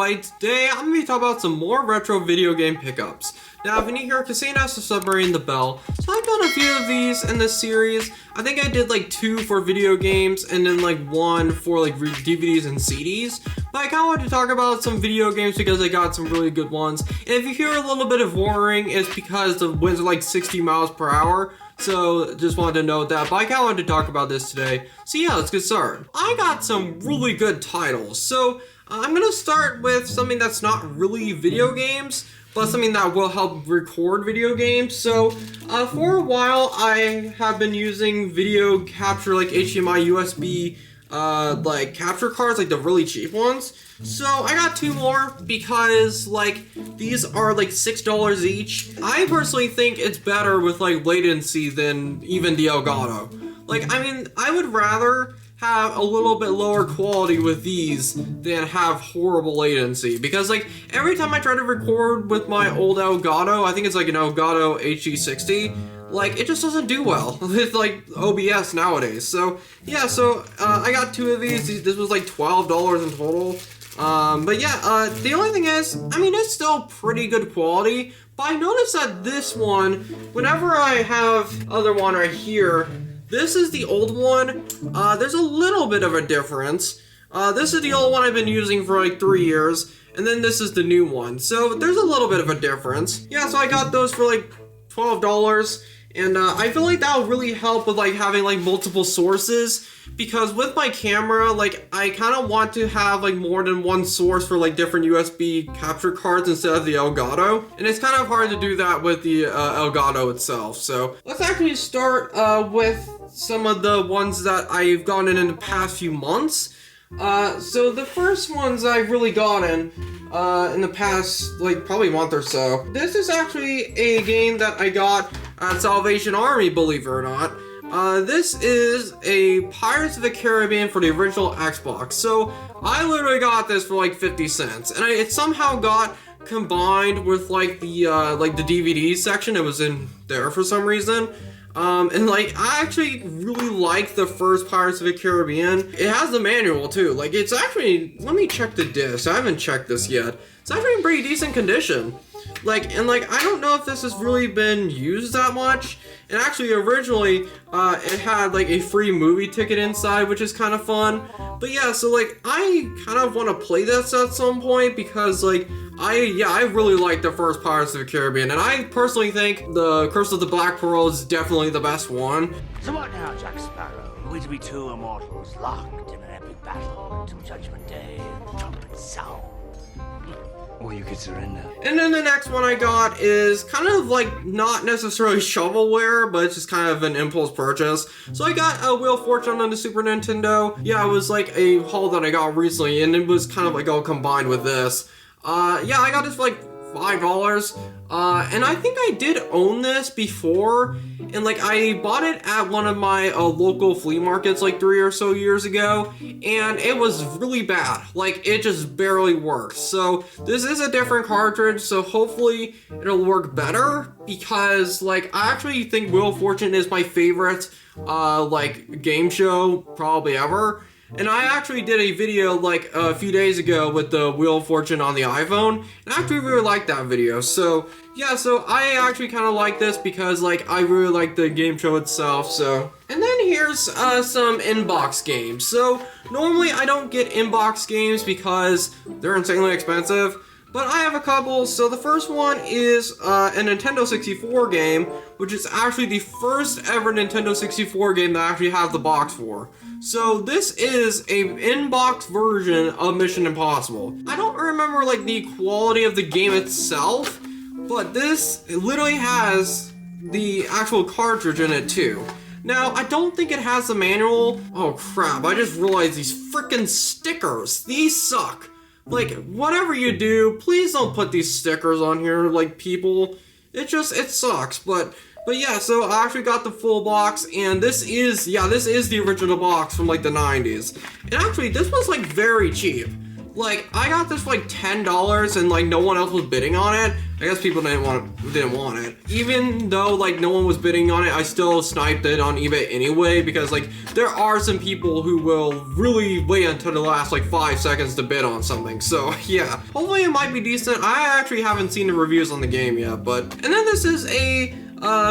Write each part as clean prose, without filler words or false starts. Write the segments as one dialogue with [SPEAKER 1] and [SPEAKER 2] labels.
[SPEAKER 1] Alright, today I'm going to be talking about some more retro video game pickups. Now, if you're new here, Casino has the submarine the bell. So I've done a few of these in this series. I think I did like 2 for video games and then like 1 for like DVDs and CDs. But I kind of wanted to talk about some video games because I got some really good ones. And if you hear a little bit of roaring, it's because the winds are like 60 miles per hour. So just wanted to note that, but I kind of wanted to talk about this today. So yeah, let's get started. I got some really good titles. So I'm going to start with something that's not really video games, but something that will help record video games. So for a while, I have been using video capture like HDMI, USB, like capture cards, like the really cheap ones. So I got 2 more because like these are like $6 each. I personally think it's better with like latency than even the Elgato. Like, I mean, I would rather have a little bit lower quality with these than have horrible latency, because like every time I try to record with my old Elgato, I think it's like an Elgato HD60, like it just doesn't do well with like OBS nowadays. So yeah, so I got 2 of these. This was like $12 in total. But yeah, the only thing is, I mean, it's still pretty good quality, but I noticed that this one, whenever I have other one right here, this is the old one. There's a little bit of a difference. This is the old one I've been using for like 3 years, and then this is the new one. So there's a little bit of a difference. Yeah, so I got those for like $12, and I feel like that will really help with like having like multiple sources, because with my camera, like I kind of want to have like more than one source for like different USB capture cards instead of the Elgato, and it's kind of hard to do that with the Elgato itself. So let's actually start with some of the ones that I've gotten in the past few months. So the first ones I've really gotten in the past like probably month or so. This is actually a game that I got at Salvation Army, believe it or not. This is a Pirates of the Caribbean for the original Xbox. So I literally got this for like 50 cents, and it somehow got combined with like the DVD section. It was in there for some reason. And like, I actually really like the first Pirates of the Caribbean. It has the manual too. Like, it's actually, let me check the disc. I haven't checked this yet. It's actually in pretty decent condition. Like, and like, I don't know if this has really been used that much. And actually, originally, it had like a free movie ticket inside, which is kind of fun. But yeah, so like, I kind of want to play this at some point because like, I really like the first Pirates of the Caribbean, and I personally think the Curse of the Black Pearl is definitely the best one.
[SPEAKER 2] So what now, Jack Sparrow? Are we to be 2 immortals locked in an epic battle until Judgment Day and the trumpets sound? Or you could surrender.
[SPEAKER 1] And then the next one I got is kind of like not necessarily shovelware, but it's just kind of an impulse purchase. So I got a Wheel of Fortune on the Super Nintendo. Yeah, it was like a haul that I got recently, and it was kind of like all combined with this. Yeah, I got this for like $5, and I think I did own this before, and like I bought it at one of my local flea markets like 3 or so years ago, and it was really bad. Like, it just barely worked. So this is a different cartridge, so hopefully it'll work better, because like I actually think Wheel of Fortune is my favorite like game show probably ever. And I actually did a video like a few days ago with the Wheel of Fortune on the iPhone, and I actually really liked that video. So yeah, so I actually kind of like this because like I really like the game show itself. So, and then here's some inbox games. So normally I don't get inbox games because they're insanely expensive, but I have a couple. So the first one is a Nintendo 64 game, which is actually the first ever Nintendo 64 game that I actually have the box for. So this is a inbox version of Mission Impossible. I don't remember like the quality of the game itself, but this literally has the actual cartridge in it too. Now, I don't think it has the manual. Oh crap, I just realized these freaking stickers. These suck. Like, whatever you do, please don't put these stickers on here, like, people. It sucks, but yeah, so I actually got the full box, and this is the original box from, like, the 90s. And actually, this was, like, very cheap. Like, I got this for like $10 and like no one else was bidding on it. I guess people didn't want it. Even though like no one was bidding on it, I still sniped it on eBay anyway, because like there are some people who will really wait until the last like 5 seconds to bid on something. So yeah, hopefully it might be decent. I actually haven't seen the reviews on the game yet, but and then this is a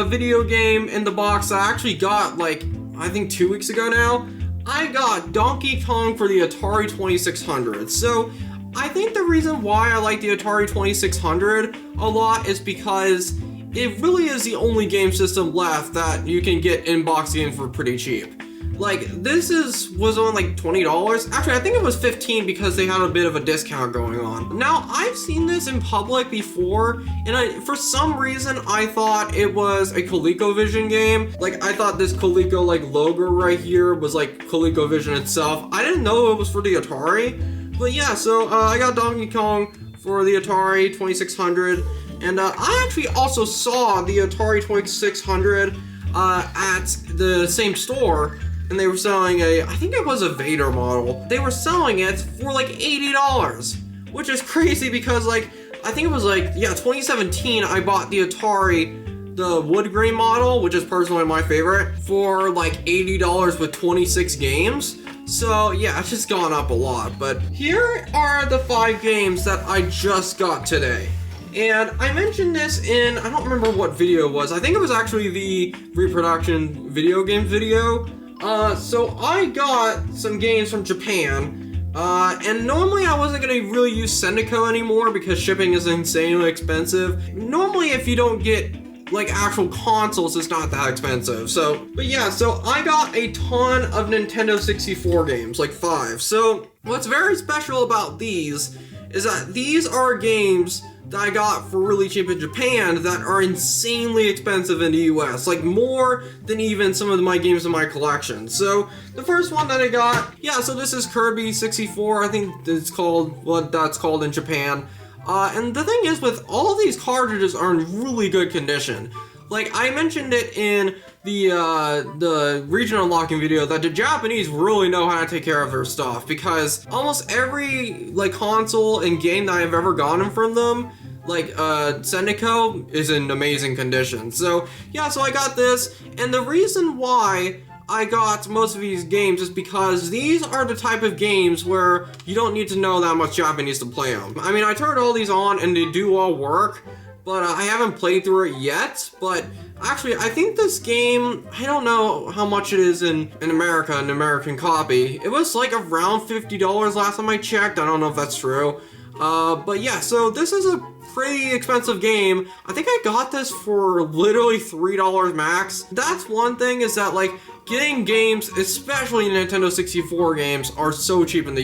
[SPEAKER 1] video game in the box that I actually got like I think 2 weeks ago now. I got Donkey Kong for the Atari 2600. So I think the reason why I like the Atari 2600 a lot is because it really is the only game system left that you can get in-box games for pretty cheap. Like, this was only like $20. Actually, I think it was $15 because they had a bit of a discount going on. Now, I've seen this in public before, and for some reason, I thought it was a ColecoVision game. Like, I thought this Coleco, like, logo right here was, like, ColecoVision itself. I didn't know it was for the Atari. But yeah, so I got Donkey Kong for the Atari 2600. And I actually also saw the Atari 2600 at the same store. And they were selling I think it was a Vader model. They were selling it for like $80, which is crazy because like, I think it was like, yeah, 2017, I bought the Atari, the wood grain model, which is personally my favorite, for like $80 with 26 games. So yeah, it's just gone up a lot. But here are the 5 games that I just got today. And I mentioned this in, I don't remember what video it was. I think it was actually the reproduction video games video. So I got some games from Japan, and normally I wasn't gonna really use Sendico anymore because shipping is insanely expensive. Normally if you don't get like actual consoles, it's not that expensive. So, but yeah, so I got a ton of Nintendo 64 games, like 5. So what's very special about these is that these are games that I got for really cheap in Japan that are insanely expensive in the US, like more than even some of my games in my collection. So the first one that I got, yeah, so this is Kirby 64, I think it's called what that's called in Japan. And the thing is, with all of these cartridges are in really good condition. Like I mentioned it in the region unlocking video that the Japanese really know how to take care of their stuff, because almost every like console and game that I've ever gotten from them, like Sendico, is in amazing condition. So yeah, so I got this, and the reason why I got most of these games is because these are the type of games where you don't need to know that much Japanese to play them. I mean, I turned all these on and they do all work, but I haven't played through it yet. But actually, I think this game, I don't know how much it is in America, an American copy. It was like around $50 last time I checked. I don't know if that's true. But yeah, so this is a pretty expensive game. I think I got this for literally $3 max. That's one thing, is that like getting games, especially Nintendo 64 games, are so cheap in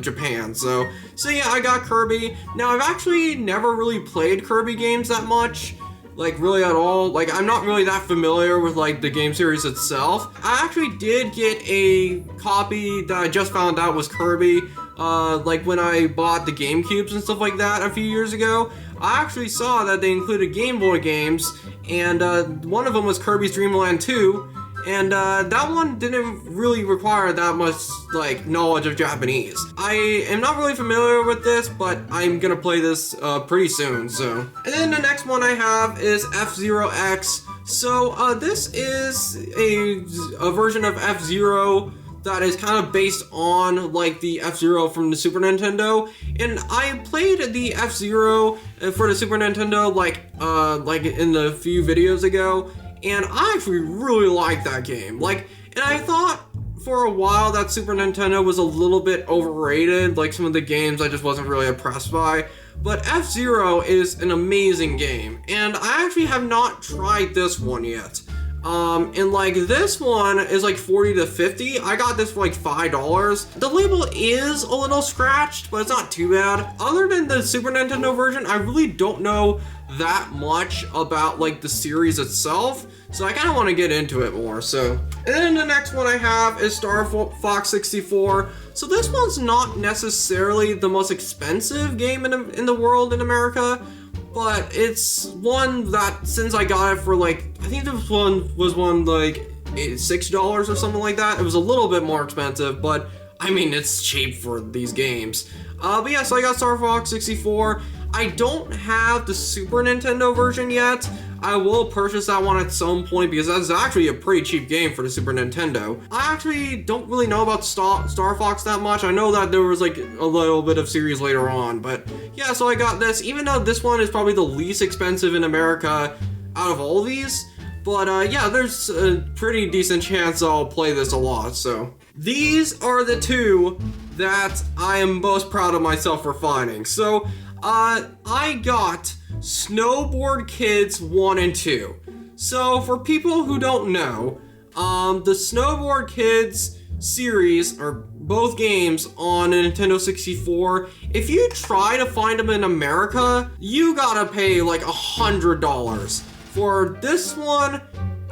[SPEAKER 1] Japan. So yeah, I got Kirby. Now I've actually never really played Kirby games that much, like really at all. Like I'm not really that familiar with like the game series itself. I actually did get a copy that I just found out was Kirby, like when I bought the GameCubes and stuff like that a few years ago. I actually saw that they included Game Boy games, and one of them was Kirby's Dream Land 2. And that one didn't really require that much like knowledge of Japanese. I am not really familiar with this, but I'm gonna play this pretty soon. So, and then the next one I have is F-Zero X. So this is a version of F-Zero that is kind of based on like the F-Zero from the Super Nintendo. And I played the F-Zero for the Super Nintendo like in the few videos ago. And I actually really like that game. Like, and I thought for a while that Super Nintendo was a little bit overrated. Like some of the games I just wasn't really impressed by. But F-Zero is an amazing game. And I actually have not tried this one yet. And like this one is like 40 to 50. I got this for like $5. The label is a little scratched, but it's not too bad. Other than the Super Nintendo version, I really don't know that much about like the series itself, so I kind of want to get into it more. So, and then the next one I have is Star Fox 64. So this one's not necessarily the most expensive game in the world in America, but it's one that since I got it for like, I think this one was like $6 or something like that. It was a little bit more expensive, but I mean, it's cheap for these games. But yeah, so I got Star Fox 64. I don't have the Super Nintendo version yet. I will purchase that one at some point because that's actually a pretty cheap game for the Super Nintendo. I actually don't really know about Star Fox that much. I know that there was like a little bit of series later on, but yeah, so I got this, even though this one is probably the least expensive in America out of all these. But yeah, there's a pretty decent chance I'll play this a lot, so. These are the two that I am most proud of myself for finding. So, I got Snowboard Kids 1 and 2. So, for people who don't know, the Snowboard Kids series, or both games on a Nintendo 64, if you try to find them in America, you gotta pay like $100 for this one,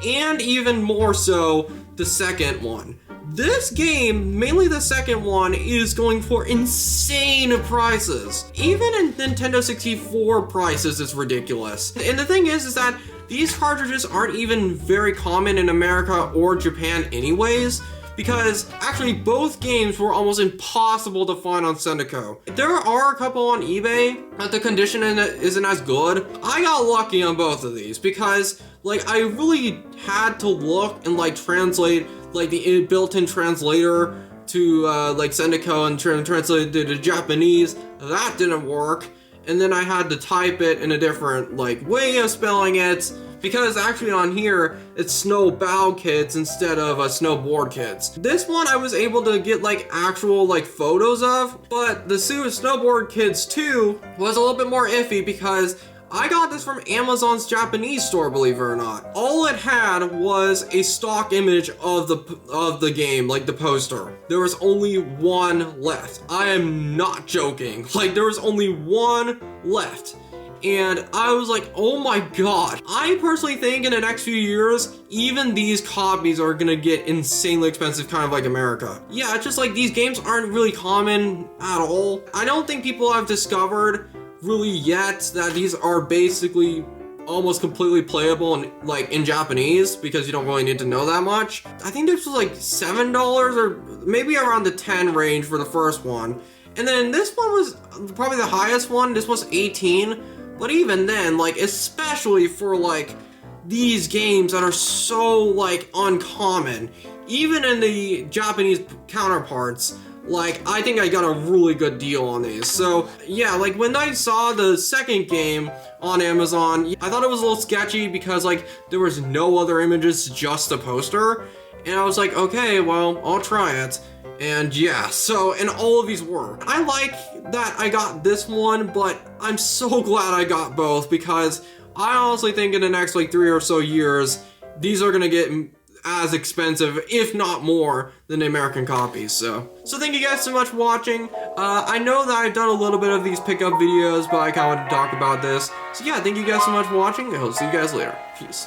[SPEAKER 1] and even more so, the second one. This game, mainly the second one, is going for insane prices. Even in Nintendo 64 prices, it's ridiculous. And the thing is that these cartridges aren't even very common in America or Japan anyways, because actually both games were almost impossible to find on Sendico. There are a couple on eBay, but the condition isn't as good. I got lucky on both of these because like I really had to look and like translate like the built-in translator to like Sendico and translate it to Japanese. That didn't work. And then I had to type it in a different like way of spelling it, because actually on here it's Snowbow Kids instead of Snowboard Kids. This one I was able to get like actual like photos of, but the Snowboard Kids 2 was a little bit more iffy because I got this from Amazon's Japanese store, believe it or not. All it had was a stock image of the game, like the poster. There was only one left. I am not joking. Like there was only one left. And I was like, oh my god. I personally think in the next few years, even these copies are gonna get insanely expensive, kind of like America. Yeah, it's just like these games aren't really common at all. I don't think people have discovered really yet that these are basically almost completely playable in Japanese, because you don't really need to know that much. I think this was like $7 or maybe around the 10 range for the first one. And then this one was probably the highest one. This was 18. But even then, like, especially for like these games that are so like uncommon, even in the Japanese counterparts, like, I think I got a really good deal on these. So, yeah, like, when I saw the second game on Amazon, I thought it was a little sketchy because, like, there was no other images, just a poster. And I was like, okay, well, I'll try it. And yeah, so, and all of these work. I like that I got this one, but I'm so glad I got both, because I honestly think in the next, like, 3 or so years, these are gonna get as expensive, if not more, than the American copies. So thank you guys so much for watching. I know that I've done a little bit of these pickup videos, but I kind of wanted to talk about this. So yeah, thank you guys so much for watching. I'll see you guys later. Peace.